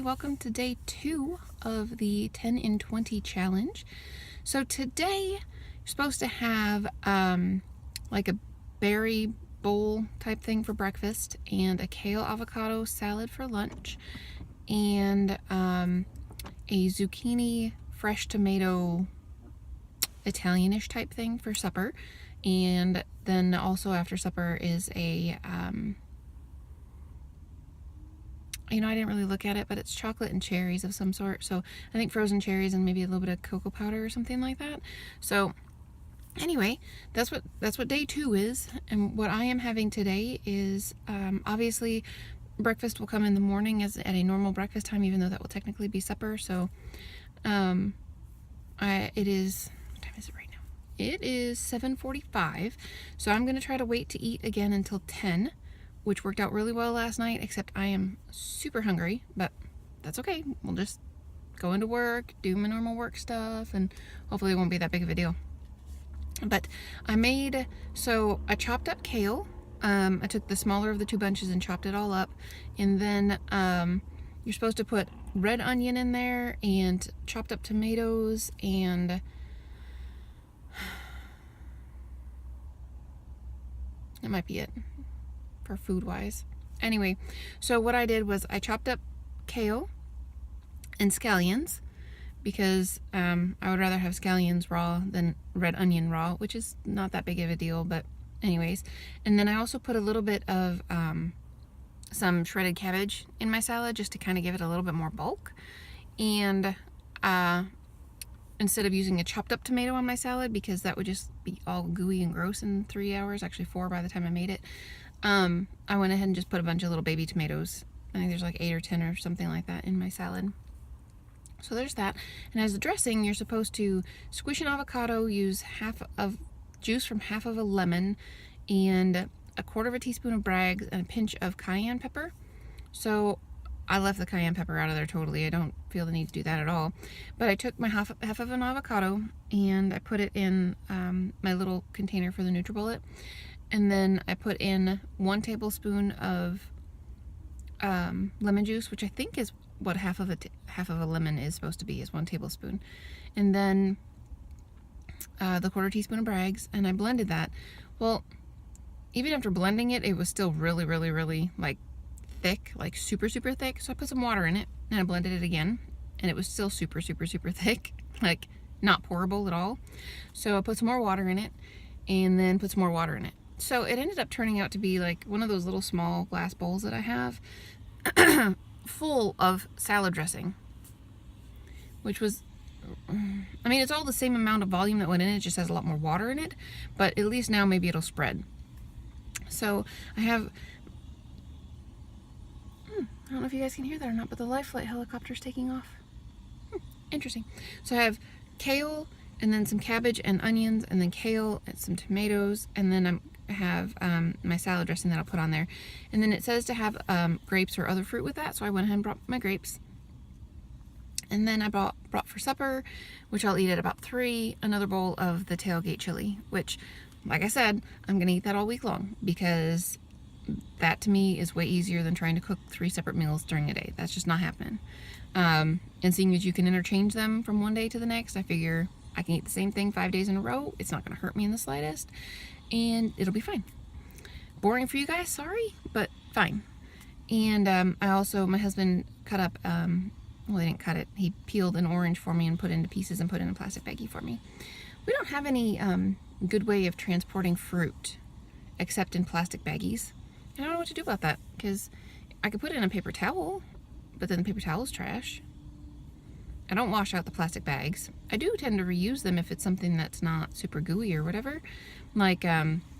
welcome to day 2 of the 10 in 20 challenge. So today you're supposed to have like a berry bowl type thing for breakfast and a kale avocado salad for lunch and a zucchini fresh tomato Italianish type thing for supper. And then also after supper is a I didn't really look at it, but it's chocolate and cherries of some sort. So I think frozen cherries and maybe a little bit of cocoa powder or something like that. So anyway, that's what day 2 is. And what I am having today is obviously breakfast will come in the morning at a normal breakfast time, even though that will technically be supper. So it is, what time is it right now? It is 7:45. So I'm going to try to wait to eat again until 10. Which worked out really well last night, except I am super hungry, but that's okay. We'll just go into work, do my normal work stuff, and hopefully it won't be that big of a deal. But I chopped up kale. I took the smaller of the 2 bunches and chopped it all up. And then you're supposed to put red onion in there and chopped up tomatoes and that might be it. For food wise. Anyway, so what I did was I chopped up kale and scallions because I would rather have scallions raw than red onion raw, which is not that big of a deal, but anyways. And then I also put a little bit of some shredded cabbage in my salad just to kind of give it a little bit more bulk. And instead of using a chopped up tomato on my salad, because that would just be all gooey and gross in 3 hours, actually 4 by the time I made it, I went ahead and just put a bunch of little baby tomatoes. I think there's like 8 or 10 or something like that in my salad. So there's that. And as a dressing, you're supposed to squish an avocado, use half of juice from half of a lemon, and a 1/4 teaspoon of Bragg's and a pinch of cayenne pepper. So I left the cayenne pepper out of there totally. I don't feel the need to do that at all. But I took my half of an avocado and I put it in my little container for the NutriBullet. And then I put in 1 tablespoon of lemon juice, which I think is what half of a lemon is supposed to be, is 1 tablespoon. And then the 1/4 teaspoon of Bragg's, and I blended that. Well, even after blending it, it was still really, really, really like thick, like super, super thick. So I put some water in it and I blended it again, and it was still super, super, super thick, like not pourable at all. So I put some more water in it and then put some more water in it. So it ended up turning out to be like one of those little small glass bowls that I have full of salad dressing, which was, I mean, it's all the same amount of volume that went in it, just has a lot more water in it, but at least now maybe it'll spread. So I have, I don't know if you guys can hear that or not, but the life flight helicopter's taking off. Interesting. So I have kale and then some cabbage and onions and then kale and some tomatoes, and then I have my salad dressing that I'll put on there. And then it says to have grapes or other fruit with that, so I went ahead and brought my grapes. And then I brought for supper, which I'll eat at about 3, another bowl of the tailgate chili, which, like I said, I'm going to eat that all week long because that to me is way easier than trying to cook 3 separate meals during a day. That's just not happening. And seeing as you can interchange them from one day to the next, I figure I can eat the same thing 5 days in a row. It's not going to hurt me in the slightest, and it'll be fine. Boring for you guys, sorry, but fine. And my husband cut up, well, he didn't cut it. He peeled an orange for me and put it into pieces and put it in a plastic baggie for me. We don't have any good way of transporting fruit except in plastic baggies. I don't know what to do about that, because I could put it in a paper towel, but then the paper towel's trash. I don't wash out the plastic bags. I do tend to reuse them if it's something that's not super gooey or whatever. Like,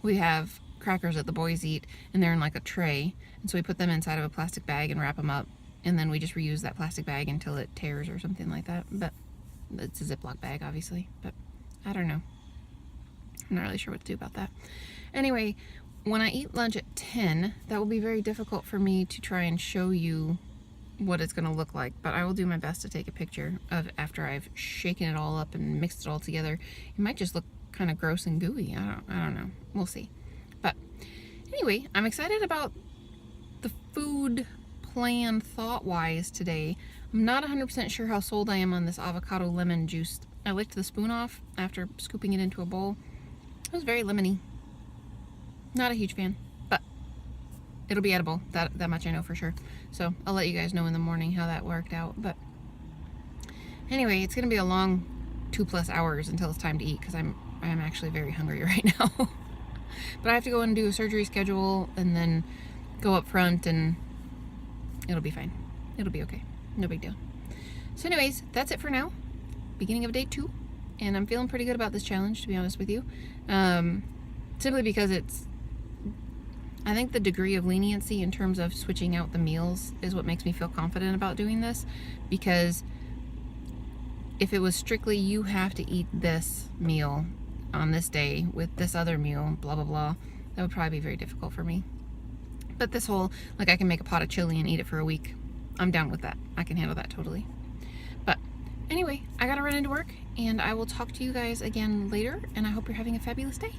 we have crackers that the boys eat, and they're in like a tray, and so we put them inside of a plastic bag and wrap them up, and then we just reuse that plastic bag until it tears or something like that. But it's a Ziploc bag, obviously, but I don't know. I'm not really sure what to do about that. Anyway, when I eat lunch at 10, that will be very difficult for me to try and show you what it's going to look like, but I will do my best to take a picture of after I've shaken it all up and mixed it all together. It might just look kind of gross and gooey. I don't know. We'll see. But anyway, I'm excited about the food plan thought-wise today. I'm not 100% sure how sold I am on this avocado lemon juice. I licked the spoon off after scooping it into a bowl. It was very lemony. Not a huge fan, but it'll be edible. That much I know for sure. So I'll let you guys know in the morning how that worked out. But anyway, it's gonna be a long 2+ hours until it's time to eat because I am actually very hungry right now. But I have to go and do a surgery schedule and then go up front, and it'll be fine. It'll be okay. No big deal. So anyways, that's it for now. Beginning of day 2. And I'm feeling pretty good about this challenge, to be honest with you. Simply because I think the degree of leniency in terms of switching out the meals is what makes me feel confident about doing this. Because if it was strictly you have to eat this meal on this day with this other meal, blah, blah, blah, that would probably be very difficult for me. But this whole, like, I can make a pot of chili and eat it for a week, I'm down with that. I can handle that totally. But anyway, I gotta run into work, and I will talk to you guys again later, and I hope you're having a fabulous day.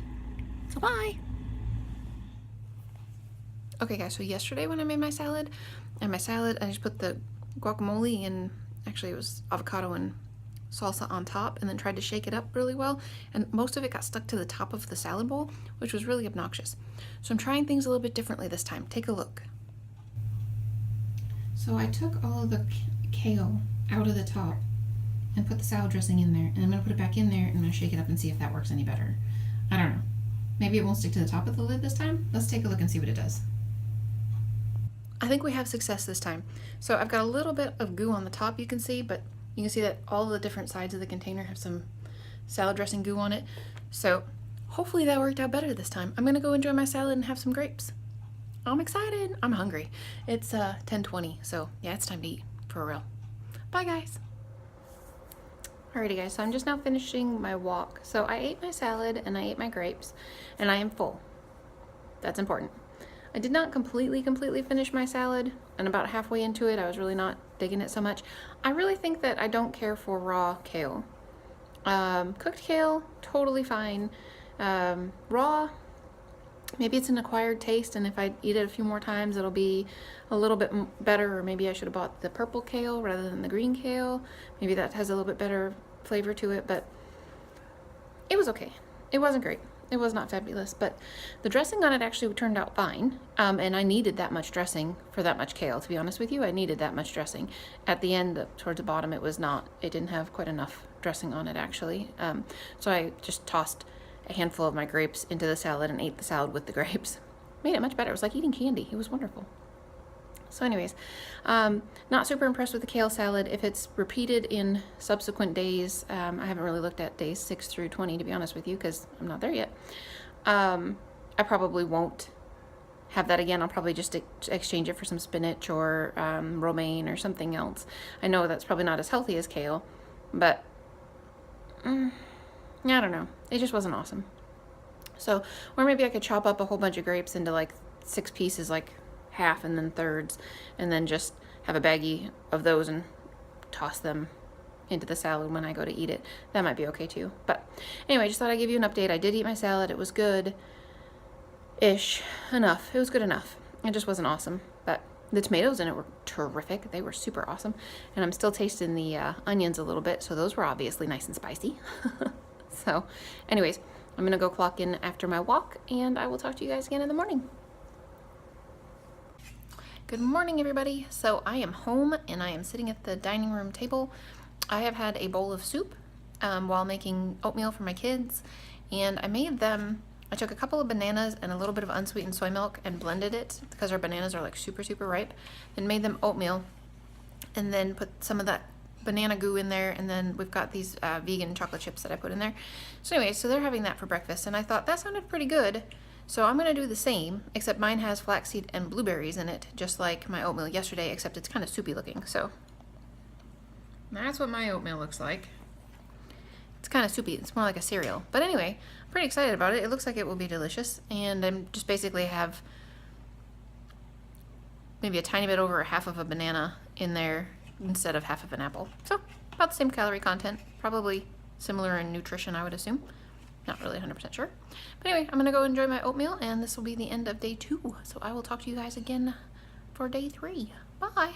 So bye! Okay guys, so yesterday when I made my salad, I just put the guacamole and, actually it was avocado and salsa on top, and then tried to shake it up really well, and most of it got stuck to the top of the salad bowl, which was really obnoxious. So I'm trying things a little bit differently this time. Take a look. So I took all of the kale out of the top and put the salad dressing in there, and I'm gonna put it back in there and I'm gonna shake it up and see if that works any better. I don't know. Maybe it won't stick to the top of the lid this time. Let's take a look and see what it does. I think we have success this time. So I've got a little bit of goo on the top, you can see, but you can see that all the different sides of the container have some salad dressing goo on it. So hopefully that worked out better this time. I'm gonna go enjoy my salad and have some grapes. I'm excited. I'm hungry. It's 10:20, so yeah, it's time to eat for real. Bye guys. Alrighty guys, so I'm just now finishing my walk. So I ate my salad and I ate my grapes, and I am full. That's important. I did not completely finish my salad, and about halfway into it, I was really not digging it so much. I really think that I don't care for raw kale. Cooked kale, totally fine. Raw, maybe it's an acquired taste, and if I eat it a few more times, it'll be a little bit better, or maybe I should have bought the purple kale rather than the green kale. Maybe that has a little bit better flavor to it, but it was okay. It wasn't great. It was not fabulous, but the dressing on it actually turned out fine, and I needed that much dressing for that much kale, to be honest with you. I needed that much dressing. At the end, towards the bottom, it didn't have quite enough dressing on it, actually. So I just tossed a handful of my grapes into the salad and ate the salad with the grapes. Made it much better. It was like eating candy. It was wonderful. So anyways, not super impressed with the kale salad. If it's repeated in subsequent days, I haven't really looked at days 6 through 20, to be honest with you, because I'm not there yet. I probably won't have that again. I'll probably just exchange it for some spinach or romaine or something else. I know that's probably not as healthy as kale, but I don't know. It just wasn't awesome. So, or maybe I could chop up a whole bunch of grapes into like 6 pieces, like half and then thirds, and then just have a baggie of those and toss them into the salad when I go to eat it. That might be okay too. But anyway, just thought I'd give you an update. I did eat my salad. It was good-ish enough. It was good enough. It just wasn't awesome. But the tomatoes in it were terrific. They were super awesome. And I'm still tasting the onions a little bit, so those were obviously nice and spicy. So anyways, I'm gonna go clock in after my walk, and I will talk to you guys again in the morning. Good morning, everybody. So I am home and I am sitting at the dining room table. I have had a bowl of soup while making oatmeal for my kids, and I took a couple of bananas and a little bit of unsweetened soy milk and blended it because our bananas are like super ripe, and made them oatmeal, and then put some of that banana goo in there, and then we've got these vegan chocolate chips that I put in there. So anyway, so they're having that for breakfast, and I thought that sounded pretty good. So I'm gonna do the same, except mine has flaxseed and blueberries in it, just like my oatmeal yesterday, except it's kind of soupy looking. So that's what my oatmeal looks like. It's kind of soupy. It's more like a cereal. But anyway, I'm pretty excited about it. It looks like it will be delicious. And I'm just basically have maybe a tiny bit over half of a banana in there instead of half of an apple. So about the same calorie content, probably similar in nutrition, I would assume. Not really 100% sure. But anyway, I'm gonna go enjoy my oatmeal, and this will be the end of day 2. So I will talk to you guys again for for day 3. Bye.